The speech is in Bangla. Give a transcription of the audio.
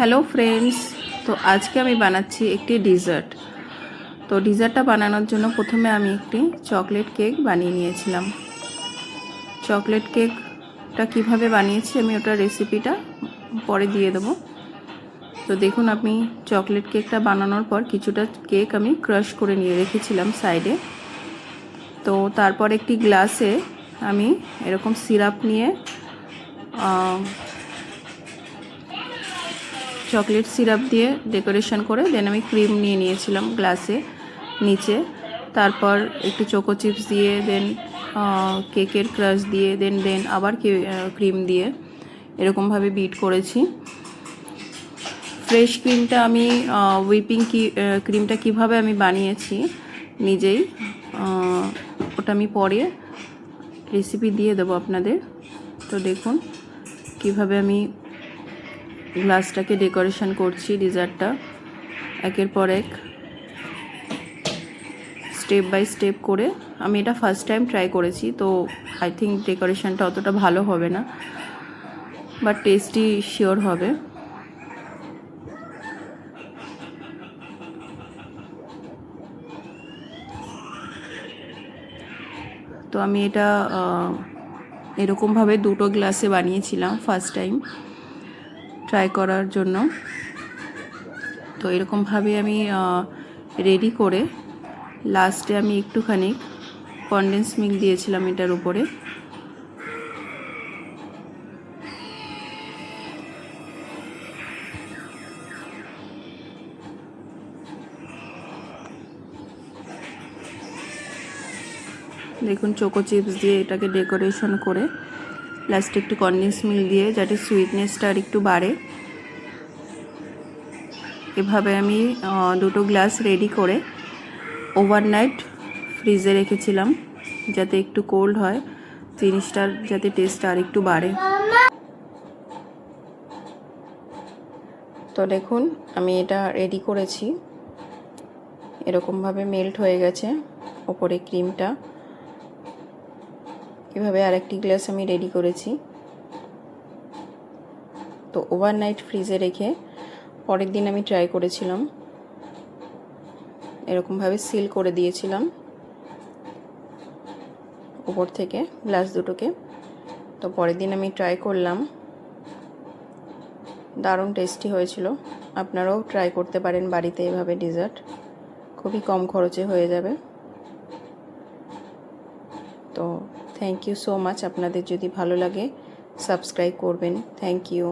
হ্যালো ফ্রেন্ডস, তো আজকে আমি বানাচ্ছি একটি ডিজার্ট। তো ডিজার্টটা বানানোর জন্য প্রথমে আমি একটি চকলেট কেক বানিয়ে নিয়েছিলাম। চকলেট কেকটা কিভাবে বানিয়েছি আমি ওটার রেসিপিটা পরে দিয়ে দেবো। তো দেখুন, আমি চকলেট কেকটা বানানোর পর কিছুটা কেক আমি ক্রাশ করে নিয়ে রেখেছিলাম সাইডে। তো তারপর একটি গ্লাসে আমি এরকম সিরাপ নিয়ে চকলেট সিরাপ দিয়ে ডেকোরেশন করে দেন আমি ক্রিম নিয়ে নিয়েছিলাম গ্লাসে নিচে। তারপর একটু চোকো চিপস দিয়ে দেন কেকের ক্রাশ দিয়ে দেন আবার ক্রিম দিয়ে এরকমভাবে বিট করেছি। ফ্রেশ ক্রিমটা আমি হুইপিং ক্রিমটা কিভাবে আমি বানিয়েছি নিজেই, ওটা আমি পরে রেসিপি দিয়ে দেবো আপনাদের। তো দেখুন কিভাবে আমি গ্লাসটাকে ডেকোরেশন করছি ডিজার্টটা একের পর এক স্টেপ বাই স্টেপ করে। আমি এটা ফার্স্ট টাইম ট্রাই করেছি, তো আই থিঙ্ক ডেকোরেশনটা অতটা ভালো হবে না, বাট টেস্টি শিওর হবে। তো আমি এটা এরকমভাবে দুটো গ্লাসে বানিয়েছিলাম ফার্স্ট টাইম ট্রাই করার জন্য। তো এরকমভাবে আমি রেডি করে লাস্টে আমি একটুখানি কনডেন্স মিল্ক দিয়েছিলাম এটার উপরে। দেখুন চোকো চিপস দিয়ে এটাকে ডেকোরেশন করে লাস্টে একটু কনডেন্স মিল্ক দিয়ে যাতে সুইটনেসটা আর একটু বাড়ে। এভাবে আমি দুটো গ্লাস রেডি করে ওভারনাইট ফ্রিজে রেখেছিলাম যাতে একটু কোল্ড হয়, জিনিসটার যাতে টেস্ট আর একটু বাড়ে। তো দেখুন আমি এটা রেডি করেছি, এরকমভাবে মেল্ট হয়ে গেছে ওপরে ক্রিমটা। এভাবে আরেকটি গ্লাস আমি রেডি করেছি। তো ওভারনাইট ফ্রিজে রেখে পরের দিন আমি ট্রাই করেছিলাম, এরকমভাবে সিল করে দিয়েছিলাম উপর থেকে গ্লাস দুটোকে। তো পরের দিন আমি ট্রাই করলাম, দারুণ টেস্টি হয়েছিল। আপনারাও ট্রাই করতে পারেন বাড়িতে এভাবে ডিজার্ট, খুবই কম খরচে হয়ে যাবে। তো থ্যাংক ইউ সো মাচ। আপনাদের যদি ভালো লাগে সাবস্ক্রাইব করবেন। Thank you.